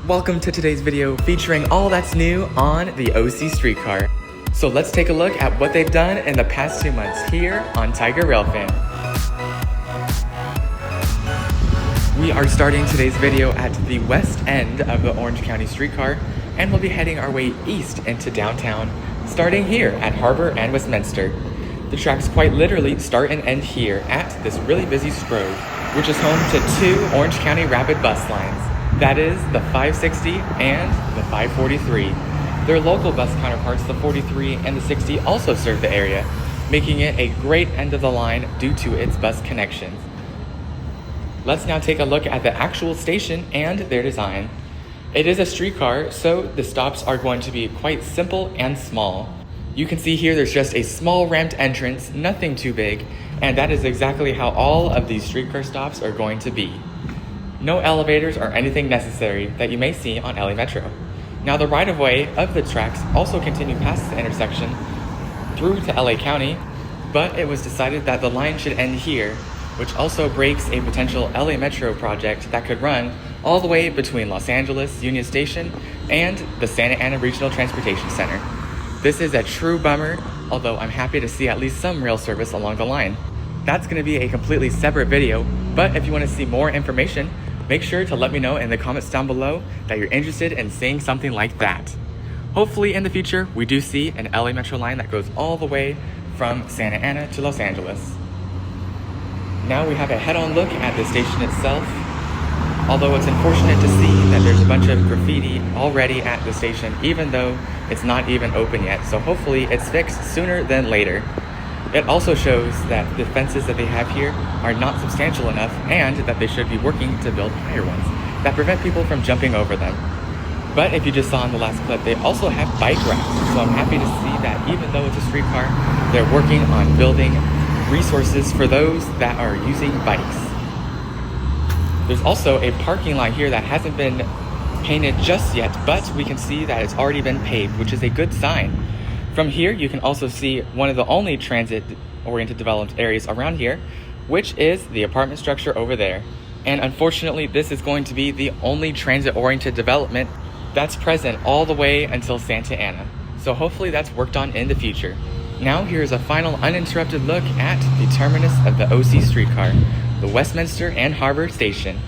Welcome to today's video featuring all that's new on the OC Streetcar. So let's take a look at what they've done in the past 2 months here on Tiger Railfan. We are starting today's video at the west end of the Orange County Streetcar, and we'll be heading our way east into downtown, starting here at Harbor and Westminster. The tracks quite literally start and end here at this really busy Strode, which is home to 2 Orange County rapid bus lines. That is the 560 and the 543. Their local bus counterparts, the 43 and the 60, also serve the area, making it a great end of the line due to its bus connections. Let's now take a look at the actual station and their design. It is a streetcar, so the stops are going to be quite simple and small. You can see here there's just a small ramped entrance, nothing too big, and that is exactly how all of these streetcar stops are going to be. No elevators or anything necessary that you may see on LA Metro. Now the right-of-way of the tracks also continue past the intersection through to LA County, but it was decided that the line should end here, which also breaks a potential LA Metro project that could run all the way between Los Angeles Union Station and the Santa Ana Regional Transportation Center. This is a true bummer, although I'm happy to see at least some rail service along the line. That's going to be a completely separate video, but if you want to see more information, make sure to let me know in the comments down below that you're interested in seeing something like that. Hopefully in the future, we do see an LA Metro line that goes all the way from Santa Ana to Los Angeles. Now we have a head-on look at the station itself. Although it's unfortunate to see that there's a bunch of graffiti already at the station, even though it's not even open yet. So hopefully it's fixed sooner than later. It also shows that the fences that they have here are not substantial enough and that they should be working to build higher ones that prevent people from jumping over them. But if you just saw in the last clip, they also have bike racks. So I'm happy to see that even though it's a streetcar, they're working on building resources for those that are using bikes. There's also a parking lot here that hasn't been painted just yet, but we can see that it's already been paved, which is a good sign. From here, you can also see one of the only transit-oriented developed areas around here, which is the apartment structure over there. And unfortunately, this is going to be the only transit-oriented development that's present all the way until Santa Ana. So hopefully that's worked on in the future. Now here's a final uninterrupted look at the terminus of the OC Streetcar, the Westminster and Harbor Station.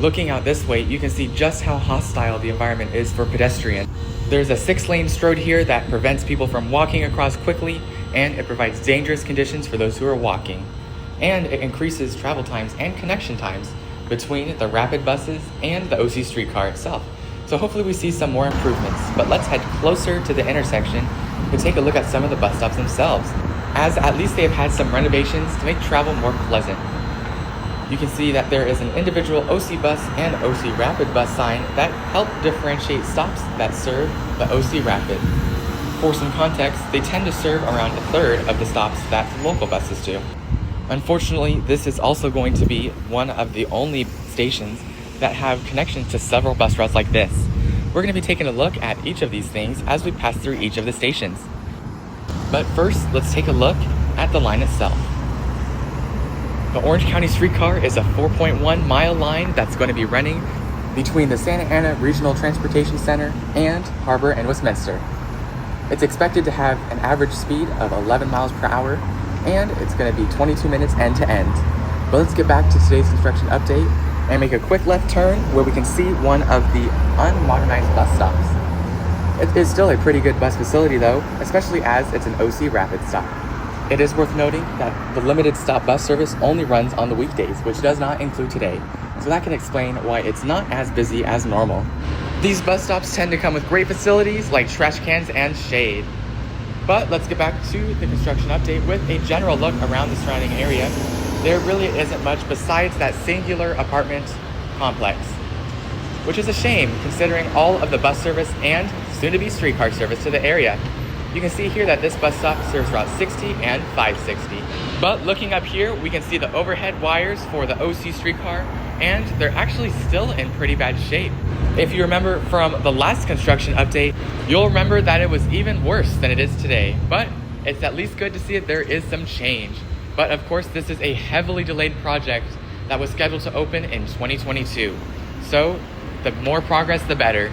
Looking out this way, you can see just how hostile the environment is for pedestrians. There's a 6-lane Strode here that prevents people from walking across quickly, and it provides dangerous conditions for those who are walking. And it increases travel times and connection times between the rapid buses and the OC Streetcar itself. So hopefully we see some more improvements, but let's head closer to the intersection to take a look at some of the bus stops themselves, as at least they have had some renovations to make travel more pleasant. You can see that there is an individual OC bus and OC rapid bus sign that help differentiate stops that serve the OC rapid. For some context, they tend to serve around a third of the stops that local buses do. Unfortunately, this is also going to be one of the only stations that have connections to several bus routes like this. We're going to be taking a look at each of these things as we pass through each of the stations. But first, let's take a look at the line itself. The Orange County Streetcar is a 4.1 mile line that's going to be running between the Santa Ana Regional Transportation Center and Harbor and Westminster. It's expected to have an average speed of 11 miles per hour, and it's going to be 22 minutes end to end. But let's get back to today's construction update and make a quick left turn where we can see one of the unmodernized bus stops. It is still a pretty good bus facility though, especially as it's an OC rapid stop. It is worth noting that the limited stop bus service only runs on the weekdays, which does not include today. So that can explain why it's not as busy as normal. These bus stops tend to come with great facilities like trash cans and shade. But let's get back to the construction update with a general look around the surrounding area. There really isn't much besides that singular apartment complex, which is a shame considering all of the bus service and soon-to-be streetcar service to the area. You can see here that this bus stop serves Route 60 and 560. But looking up here, we can see the overhead wires for the OC streetcar, and they're actually still in pretty bad shape. If you remember from the last construction update, you'll remember that it was even worse than it is today, but it's at least good to see that there is some change. But of course, this is a heavily delayed project that was scheduled to open in 2022. So the more progress, the better.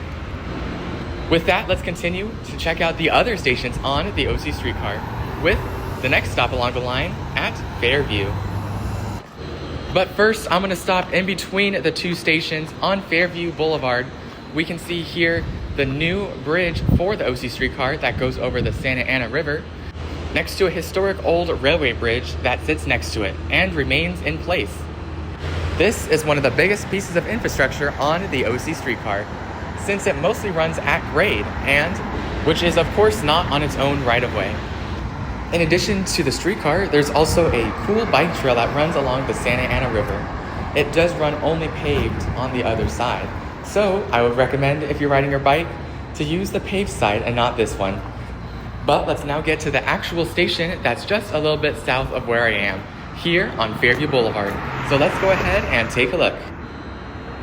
With that, let's continue to check out the other stations on the OC Streetcar with the next stop along the line at Fairview. But first, I'm going to stop in between the two stations on Fairview Boulevard. We can see here the new bridge for the OC Streetcar that goes over the Santa Ana River, next to a historic old railway bridge that sits next to it and remains in place. This is one of the biggest pieces of infrastructure on the OC Streetcar, since it mostly runs at grade, and which is of course not on its own right of way. In addition to the streetcar, there's also a cool bike trail that runs along the Santa Ana River. It does run only paved on the other side, so I would recommend, if you're riding your bike, to use the paved side and not this one. But let's now get to the actual station that's just a little bit south of where I am, here on Fairview Boulevard. So let's go ahead and take a look.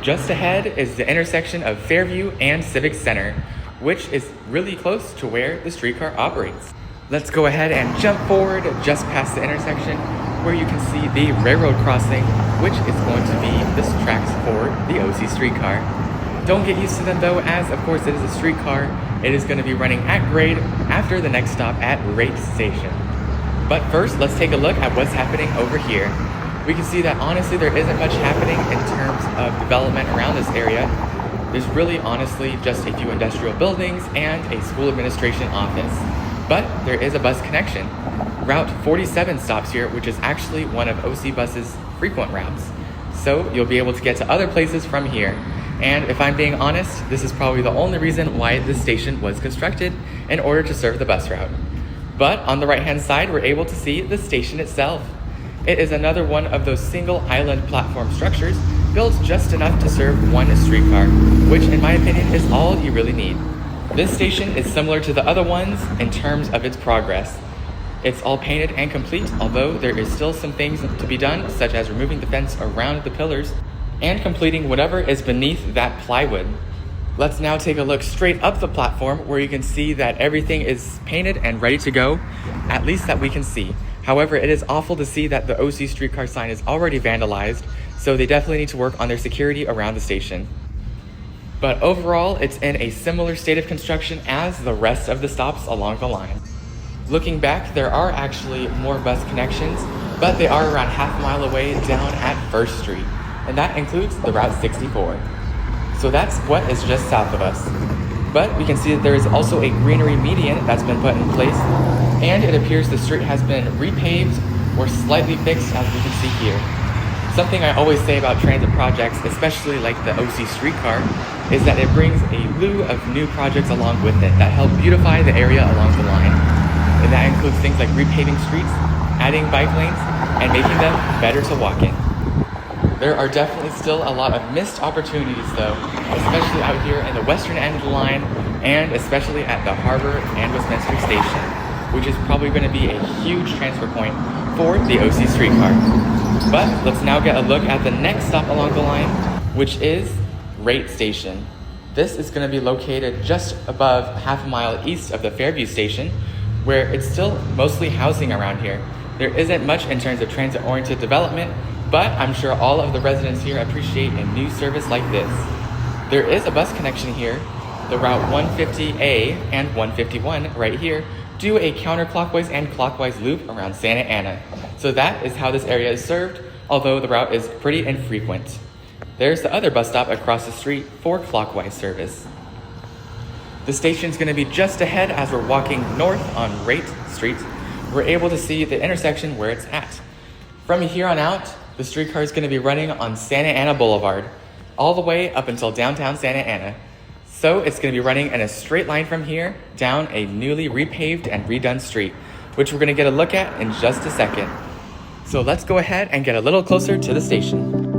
Just ahead is the intersection of Fairview and Civic Center, which is really close to where the streetcar operates. Let's go ahead and jump forward just past the intersection where you can see the railroad crossing, which is going to be the tracks for the OC Streetcar. Don't get used to them though, as of course it is a streetcar. It is going to be running at grade after the next stop at Rate Station. But first, let's take a look at what's happening over here. We can see that honestly there isn't much happening in terms of development around this area. There's really honestly just a few industrial buildings and a school administration office. But there is a bus connection. Route 47 stops here, which is actually one of OC Bus's frequent routes. So you'll be able to get to other places from here. And if I'm being honest, this is probably the only reason why this station was constructed, in order to serve the bus route. But on the right-hand side, we're able to see the station itself. It is another one of those single island platform structures built just enough to serve one streetcar, which in my opinion is all you really need. This station is similar to the other ones in terms of its progress. It's all painted and complete, although there is still some things to be done, such as removing the fence around the pillars and completing whatever is beneath that plywood. Let's now take a look straight up the platform where you can see that everything is painted and ready to go, at least that we can see. However, it is awful to see that the OC Streetcar sign is already vandalized, so they definitely need to work on their security around the station. But overall, it's in a similar state of construction as the rest of the stops along the line. Looking back, there are actually more bus connections, but they are around half a mile away down at 1st Street, and that includes the Route 64. So that's what is just south of us. But we can see that there is also a greenery median that's been put in place, and it appears the street has been repaved or slightly fixed, as we can see here. Something I always say about transit projects, especially like the OC Streetcar, is that it brings a slew of new projects along with it that help beautify the area along the line. And that includes things like repaving streets, adding bike lanes, and making them better to walk in. There are definitely still a lot of missed opportunities though, especially out here in the western end of the line, and especially at the Harbor and Westminster station, which is probably going to be a huge transfer point for the OC Streetcar. But let's now get a look at the next stop along the line, which is Rate Station. This is going to be located just above half a mile east of the Fairview station, where it's still mostly housing around here. There isn't much in terms of transit-oriented development, but I'm sure all of the residents here appreciate a new service like this. There is a bus connection here. The Route 150A and 151 right here do a counterclockwise and clockwise loop around Santa Ana. So that is how this area is served, although the route is pretty infrequent. There's the other bus stop across the street for clockwise service. The station's going to be just ahead as we're walking north on Rate Street. We're able to see the intersection where it's at. From here on out, the streetcar is going to be running on Santa Ana Boulevard, all the way up until downtown Santa Ana. So it's going to be running in a straight line from here down a newly repaved and redone street, which we're going to get a look at in just a second. So let's go ahead and get a little closer to the station.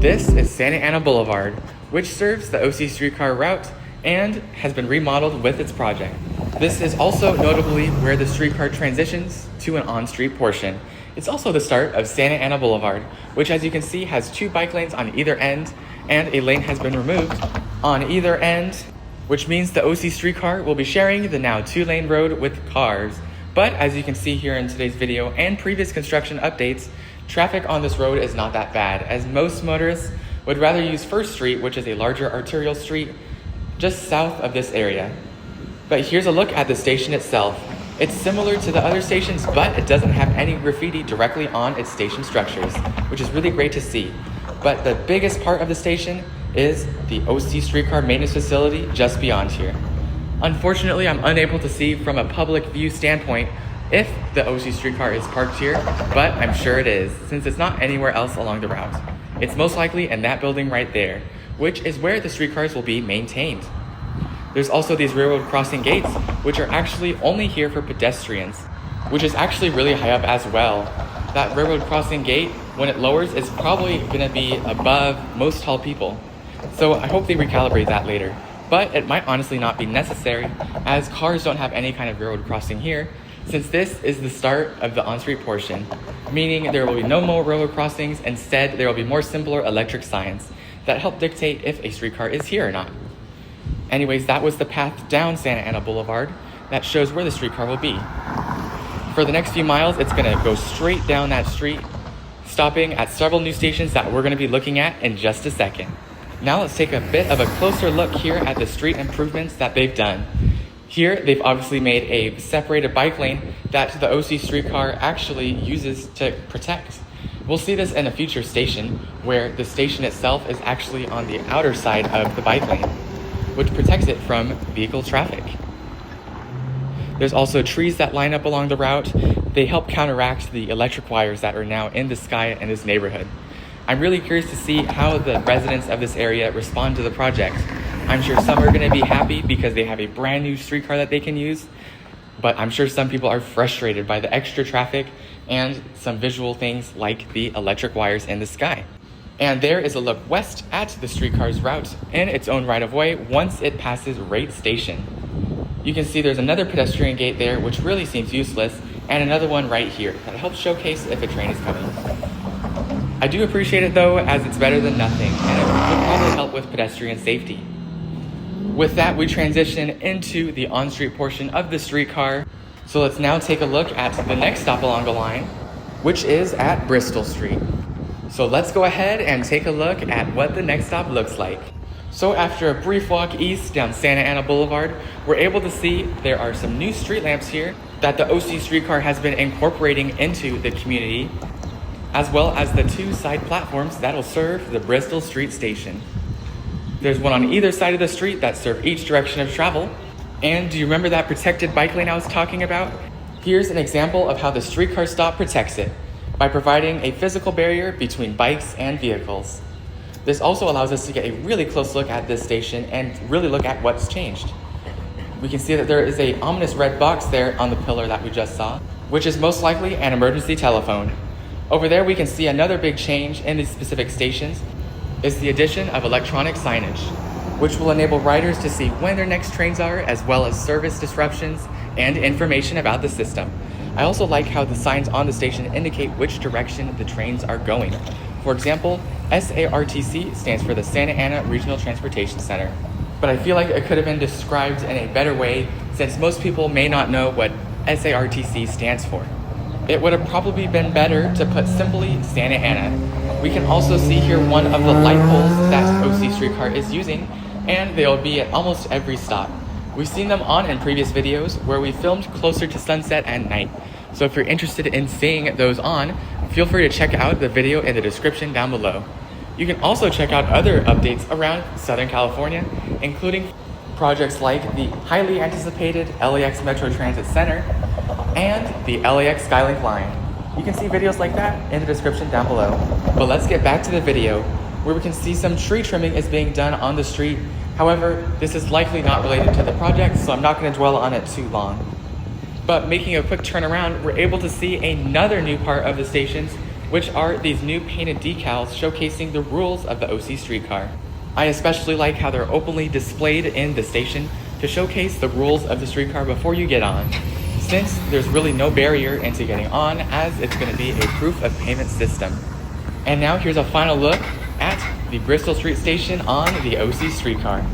This is Santa Ana Boulevard, which serves the OC Streetcar route and has been remodeled with its project. This is also notably where the streetcar transitions to an on-street portion. It's also the start of Santa Ana Boulevard, which as you can see has 2 bike lanes on either end, and a lane has been removed on either end, which means the OC streetcar will be sharing the now 2-lane road with cars. But as you can see here in today's video and previous construction updates, traffic on this road is not that bad, as most motorists would rather use First Street, which is a larger arterial street just south of this area. But here's a look at the station itself. It's similar to the other stations, but it doesn't have any graffiti directly on its station structures, which is really great to see. But the biggest part of the station is the OC streetcar maintenance facility just beyond here. Unfortunately, I'm unable to see from a public view standpoint if the OC streetcar is parked here, but I'm sure it is, since it's not anywhere else along the route. It's most likely in that building right there, which is where the streetcars will be maintained. There's also these railroad crossing gates, which are actually only here for pedestrians, which is actually really high up as well. That railroad crossing gate, when it lowers, is probably going to be above most tall people. So I hope they recalibrate that later. But it might honestly not be necessary, as cars don't have any kind of railroad crossing here, since this is the start of the on-street portion, meaning there will be no more railroad crossings. Instead, there will be more simpler electric signs that help dictate if a streetcar is here or not. Anyways, that was the path down Santa Ana Boulevard that shows where the streetcar will be. For the next few miles, it's going to go straight down that street, stopping at several new stations that we're going to be looking at in just a second. Now let's take a bit of a closer look here at the street improvements that they've done. Here, they've obviously made a separated bike lane that the OC streetcar actually uses to protect. We'll see this in a future station, where the station itself is actually on the outer side of the bike lane, which protects it from vehicle traffic. There's also trees that line up along the route. They help counteract the electric wires that are now in the sky in this neighborhood. I'm really curious to see how the residents of this area respond to the project. I'm sure some are going to be happy because they have a brand new streetcar that they can use, but I'm sure some people are frustrated by the extra traffic and some visual things like the electric wires in the sky. And there is a look west at the streetcar's route in its own right-of-way once it passes Rate Station. You can see there's another pedestrian gate there, which really seems useless, and another one right here that helps showcase if a train is coming. I do appreciate it though, as it's better than nothing, and it will probably help with pedestrian safety. With that, we transition into the on-street portion of the streetcar. So let's now take a look at the next stop along the line, which is at Bristol Street. So let's go ahead and take a look at what the next stop looks like. So after a brief walk east down Santa Ana Boulevard, we're able to see there are some new street lamps here that the OC streetcar has been incorporating into the community, as well as the 2 side platforms that'll serve the Bristol Street Station. There's one on either side of the street that serve each direction of travel. And do you remember that protected bike lane I was talking about? Here's an example of how the streetcar stop protects it, by providing a physical barrier between bikes and vehicles. This also allows us to get a really close look at this station and really look at what's changed. We can see that there is an ominous red box there on the pillar that we just saw, which is most likely an emergency telephone. Over there we can see another big change in these specific stations is the addition of electronic signage, which will enable riders to see when their next trains are, as well as service disruptions and information about the system. I also like how the signs on the station indicate which direction the trains are going. For example, SARTC stands for the Santa Ana Regional Transportation Center. But I feel like it could have been described in a better way, since most people may not know what SARTC stands for. It would have probably been better to put simply Santa Ana. We can also see here one of the light poles that OC Streetcar is using, and they'll be at almost every stop. We've seen them on in previous videos where we filmed closer to sunset and night. So if you're interested in seeing those on, feel free to check out the video in the description down below. You can also check out other updates around Southern California, including projects like the highly anticipated LAX Metro Transit Center and the LAX Skylink line. You can see videos like that in the description down below. But let's get back to the video, where we can see some tree trimming is being done on the street. However, this is likely not related to the project, so I'm not going to dwell on it too long. But making a quick turn around, we're able to see another new part of the stations, which are these new painted decals showcasing the rules of the OC streetcar. I especially like how they're openly displayed in the station, to showcase the rules of the streetcar before you get on, since there's really no barrier into getting on, as it's going to be a proof of payment system. And now here's a final look at the Bristol Street Station on the OC streetcar.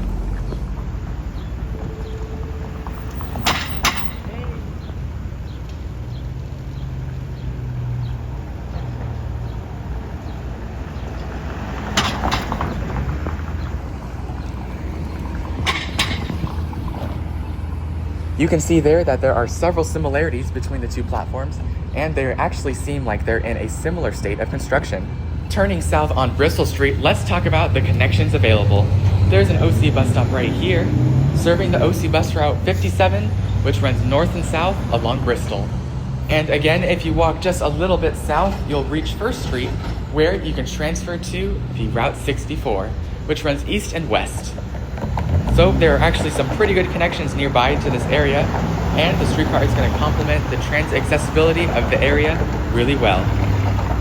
You can see there that there are several similarities between the two platforms, and they actually seem like they're in a similar state of construction. Turning south on Bristol Street, let's talk about the connections available. There's an OC bus stop right here, serving the OC bus route 57, which runs north and south along Bristol. And again, if you walk just a little bit south, you'll reach First Street, where you can transfer to the Route 64, which runs east and west. So there are actually some pretty good connections nearby to this area, and the streetcar is going to complement the transit accessibility of the area really well.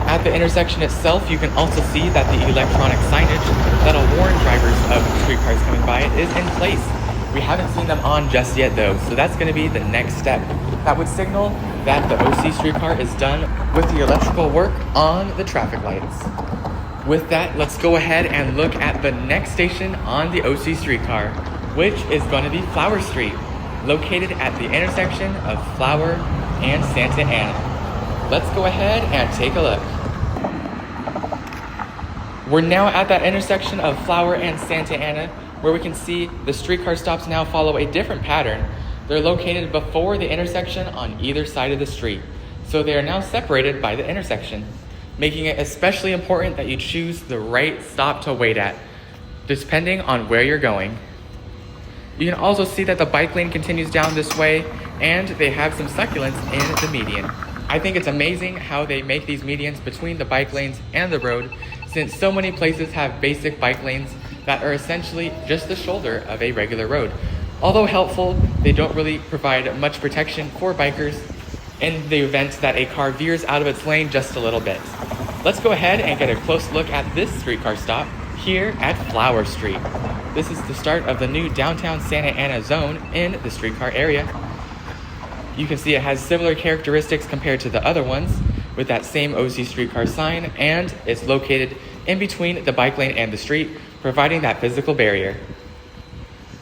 At the intersection itself, you can also see that the electronic signage that'll warn drivers of streetcars coming by is in place. We haven't seen them on just yet though, so that's going to be the next step. That would signal that the OC streetcar is done with the electrical work on the traffic lights. With that, let's go ahead and look at the next station on the OC streetcar, which is going to be Flower Street, located at the intersection of Flower and Santa Ana. Let's go ahead and take a look. We're now at that intersection of Flower and Santa Ana, where we can see the streetcar stops now follow a different pattern. They're located before the intersection on either side of the street, so they are now separated by the intersection, making it especially important that you choose the right stop to wait at, depending on where you're going. You can also see that the bike lane continues down this way, and they have some succulents in the median. I think it's amazing how they make these medians between the bike lanes and the road, since so many places have basic bike lanes that are essentially just the shoulder of a regular road. Although helpful, they don't really provide much protection for bikers in the event that a car veers out of its lane just a little bit. Let's go ahead and get a close look at this streetcar stop here at Flower Street. This is the start of the new downtown Santa Ana zone in the streetcar area. You can see it has similar characteristics compared to the other ones, with that same OC streetcar sign, and it's located in between the bike lane and the street, providing that physical barrier.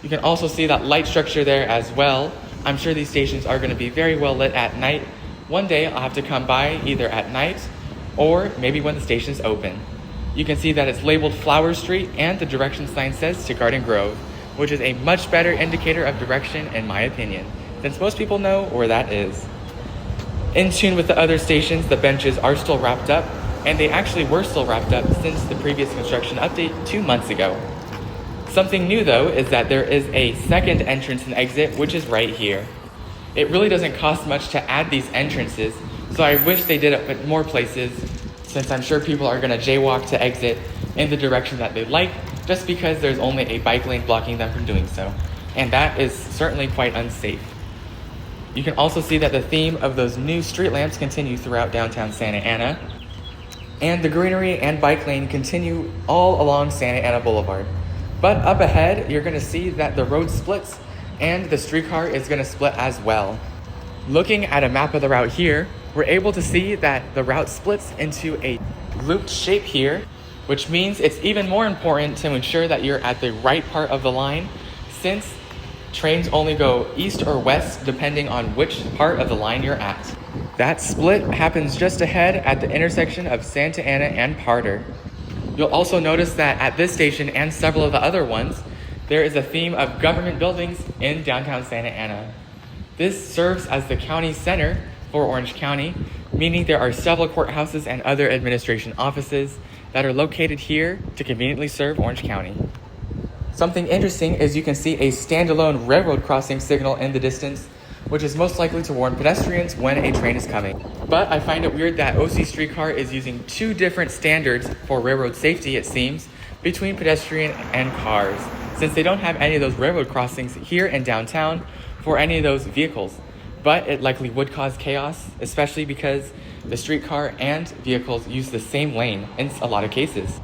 You can also see that light structure there as well. I'm sure these stations are going to be very well lit at night. One day I'll have to come by either at night or maybe when the station's open. You can see that it's labeled Flower Street, and the direction sign says to Garden Grove, which is a much better indicator of direction in my opinion, since most people know where that is. In tune with the other stations, the benches are still wrapped up, and they actually were still wrapped up since the previous construction update 2 months ago. Something new though is that there is a second entrance and exit, which is right here. It really doesn't cost much to add these entrances, so I wish they did it at more places, since I'm sure people are going to jaywalk to exit in the direction that they like, just because there's only a bike lane blocking them from doing so. And that is certainly quite unsafe. You can also see that the theme of those new street lamps continue throughout downtown Santa Ana, and the greenery and bike lane continue all along Santa Ana Boulevard. But up ahead, you're going to see that the road splits, and the streetcar is going to split as well. Looking at a map of the route here, we're able to see that the route splits into a looped shape here, which means it's even more important to ensure that you're at the right part of the line, since trains only go east or west depending on which part of the line you're at. That split happens just ahead at the intersection of Santa Ana and Parter. You'll also notice that at this station and several of the other ones, there is a theme of government buildings in downtown Santa Ana. This serves as the county center for Orange County, meaning there are several courthouses and other administration offices that are located here to conveniently serve Orange County. Something interesting is you can see a standalone railroad crossing signal in the distance, which is most likely to warn pedestrians when a train is coming. But I find it weird that OC Streetcar is using 2 different standards for railroad safety, it seems, between pedestrian and cars, since they don't have any of those railroad crossings here in downtown for any of those vehicles. But it likely would cause chaos, especially because the streetcar and vehicles use the same lane in a lot of cases.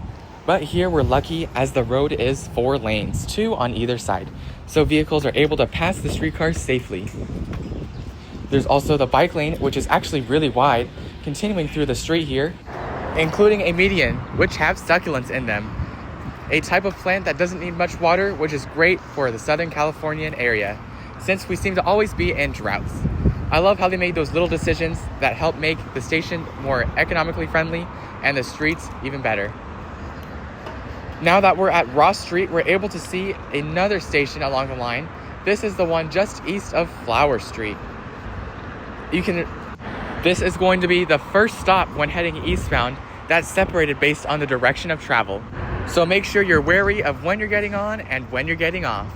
But here we're lucky, as the road is 4 lanes, 2 on either side. so vehicles are able to pass the streetcars safely. There's also the bike lane, which is actually really wide, continuing through the street here, including a median, which have succulents in them. A type of plant that doesn't need much water, which is great for the Southern Californian area, since we seem to always be in droughts. I love how they made those little decisions that help make the station more economically friendly and the streets even better. Now that we're at Ross Street, we're able to see another station along the line. This is the one just east of Flower Street. This is going to be the first stop when heading eastbound that's separated based on the direction of travel. So make sure you're wary of when you're getting on and when you're getting off.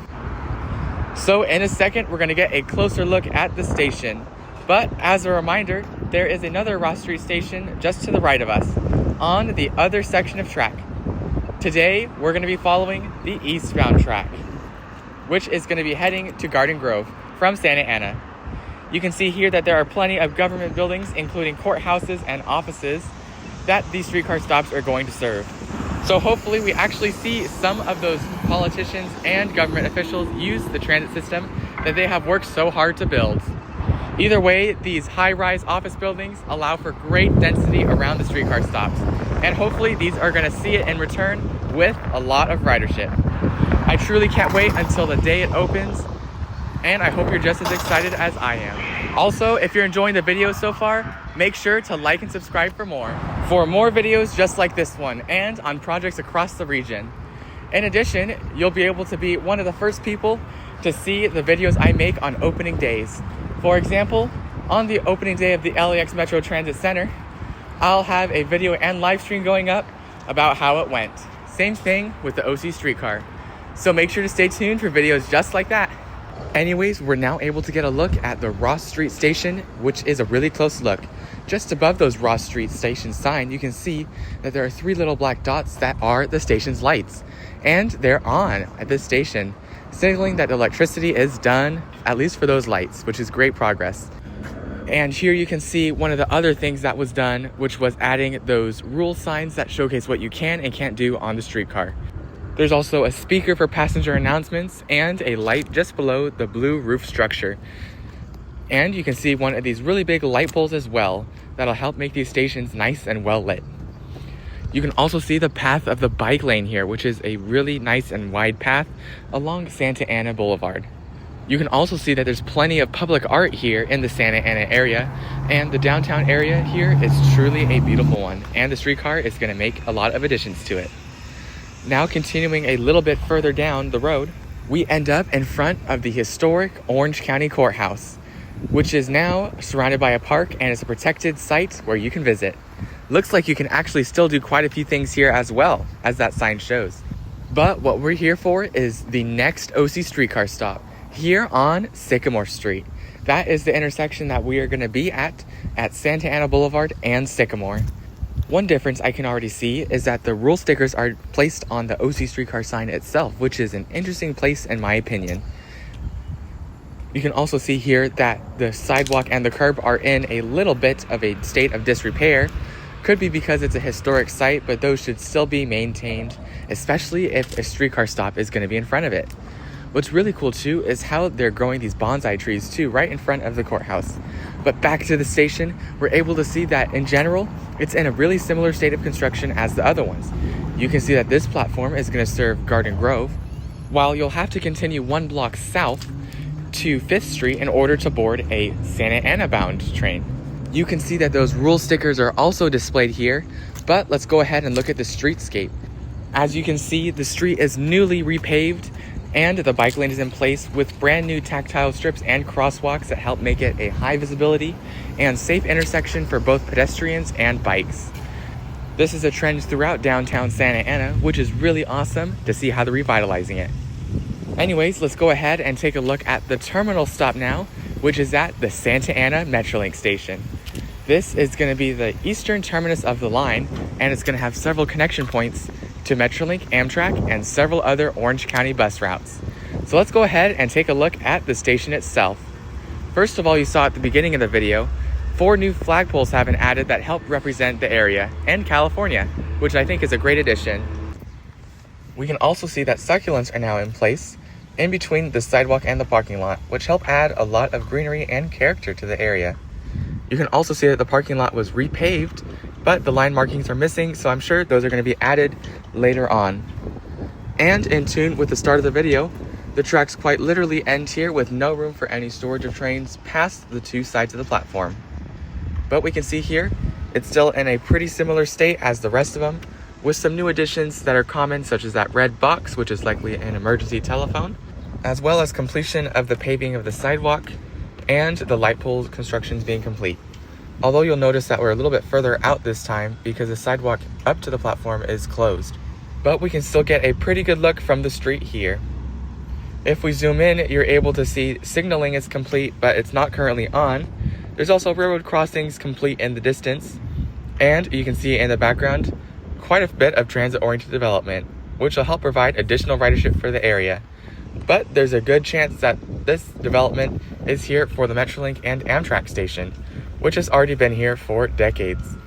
So in a second, we're gonna get a closer look at the station. But as a reminder, there is another Ross Street station just to the right of us on the other section of track. Today, we're gonna be following the eastbound track, which is gonna be heading to Garden Grove from Santa Ana. You can see here that there are plenty of government buildings, including courthouses and offices, that these streetcar stops are going to serve. So hopefully we actually see some of those politicians and government officials use the transit system that they have worked so hard to build. Either way, these high-rise office buildings allow for great density around the streetcar stops, and hopefully these are going to see it in return with a lot of ridership. I truly can't wait until the day it opens, and I hope you're just as excited as I am. Also, if you're enjoying the video so far, make sure to like and subscribe for more videos just like this one and on projects across the region. In addition, you'll be able to be one of the first people to see the videos I make on opening days. For example, on the opening day of the LAX Metro Transit Center, I'll have a video and live stream going up about how it went. Same thing with the OC streetcar. So make sure to stay tuned for videos just like that. Anyways, we're now able to get a look at the Ross Street station, which is a really close look. Just above those Ross Street station sign, you can see that there are 3 little black dots that are the station's lights. And they're on at this station, signaling that electricity is done, at least for those lights, which is great progress. And here you can see one of the other things that was done, which was adding those rule signs that showcase what you can and can't do on the streetcar. There's also a speaker for passenger announcements and a light just below the blue roof structure. And you can see one of these really big light poles as well that'll help make these stations nice and well lit. You can also see the path of the bike lane here, which is a really nice and wide path along Santa Ana Boulevard. You can also see that there's plenty of public art here in the Santa Ana area, and the downtown area here is truly a beautiful one, and the streetcar is going to make a lot of additions to it. Now continuing a little bit further down the road, we end up in front of the historic Orange County Courthouse, which is now surrounded by a park and is a protected site where you can visit. Looks like you can actually still do quite a few things here as well, as that sign shows. But what we're here for is the next OC streetcar stop, here on Sycamore Street. That is the intersection that we are going to be at Santa Ana Boulevard and Sycamore. One difference I can already see is that the rule stickers are placed on the OC streetcar sign itself, which is an interesting place in my opinion. You can also see here that the sidewalk and the curb are in a little bit of a state of disrepair. Could be because it's a historic site, but those should still be maintained, especially if a streetcar stop is going to be in front of it. What's really cool too is how they're growing these bonsai trees too right in front of the courthouse. But back to the station, we're able to see that in general, it's in a really similar state of construction as the other ones. You can see that this platform is going to serve Garden Grove, while you'll have to continue 1 block south to 5th Street in order to board a Santa Ana bound train. You can see that those rule stickers are also displayed here, but let's go ahead and look at the streetscape. As you can see, the street is newly repaved and the bike lane is in place with brand new tactile strips and crosswalks that help make it a high visibility and safe intersection for both pedestrians and bikes. This is a trend throughout downtown Santa Ana, which is really awesome to see how they're revitalizing it. Anyways, let's go ahead and take a look at the terminal stop now, which is at the Santa Ana Metrolink station. This is going to be the eastern terminus of the line, and it's going to have several connection points to Metrolink, Amtrak, and several other Orange County bus routes. So let's go ahead and take a look at the station itself. First of all, you saw at the beginning of the video, 4 new flagpoles have been added that help represent the area and California, which I think is a great addition. We can also see that succulents are now in place in between the sidewalk and the parking lot, which help add a lot of greenery and character to the area. You can also see that the parking lot was repaved, but the line markings are missing, so I'm sure those are going to be added later on. And in tune with the start of the video, the tracks quite literally end here with no room for any storage of trains past the two sides of the platform. But we can see here, it's still in a pretty similar state as the rest of them, with some new additions that are common, such as that red box, which is likely an emergency telephone, as well as completion of the paving of the sidewalk and the light pole constructions being complete. Although you'll notice that we're a little bit further out this time because the sidewalk up to the platform is closed. But we can still get a pretty good look from the street here. If we zoom in, you're able to see signaling is complete, but it's not currently on. There's also railroad crossings complete in the distance, and you can see in the background quite a bit of transit-oriented development, which will help provide additional ridership for the area. But there's a good chance that this development is here for the Metrolink and Amtrak station, which has already been here for decades.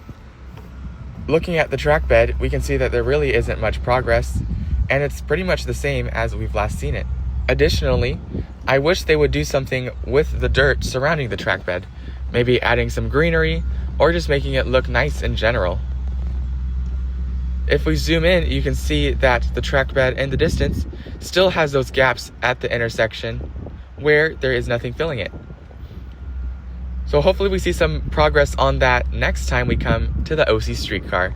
Looking at the track bed, we can see that there really isn't much progress, and it's pretty much the same as we've last seen it. Additionally, I wish they would do something with the dirt surrounding the track bed, maybe adding some greenery or just making it look nice in general. If we zoom in, you can see that the track bed in the distance still has those gaps at the intersection where there is nothing filling it. So hopefully we see some progress on that next time we come to the OC Streetcar.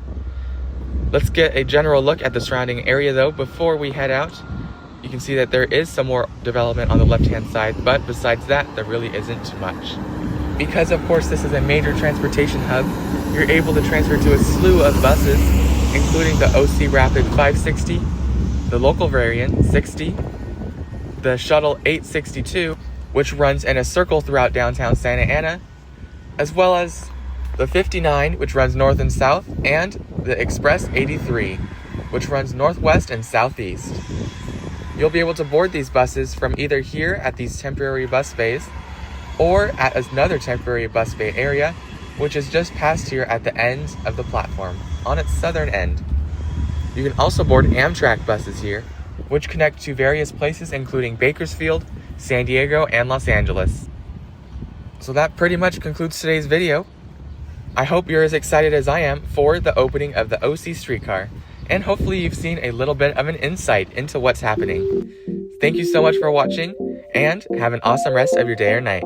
Let's get a general look at the surrounding area though before we head out. You can see that there is some more development on the left-hand side, but besides that, there really isn't too much. Because of course this is a major transportation hub, you're able to transfer to a slew of buses, including the OC Rapid 560, the local variant 60, the Shuttle 862, which runs in a circle throughout downtown Santa Ana, as well as the 59, which runs north and south, and the Express 83, which runs northwest and southeast. You'll be able to board these buses from either here at these temporary bus bays or at another temporary bus bay area, which is just past here at the end of the platform, on its southern end. You can also board Amtrak buses here, which connect to various places including Bakersfield, San Diego, and Los Angeles. So that pretty much concludes today's video. I hope you're as excited as I am for the opening of the OC Streetcar, and hopefully you've seen a little bit of an insight into what's happening. Thank you so much for watching, and have an awesome rest of your day or night.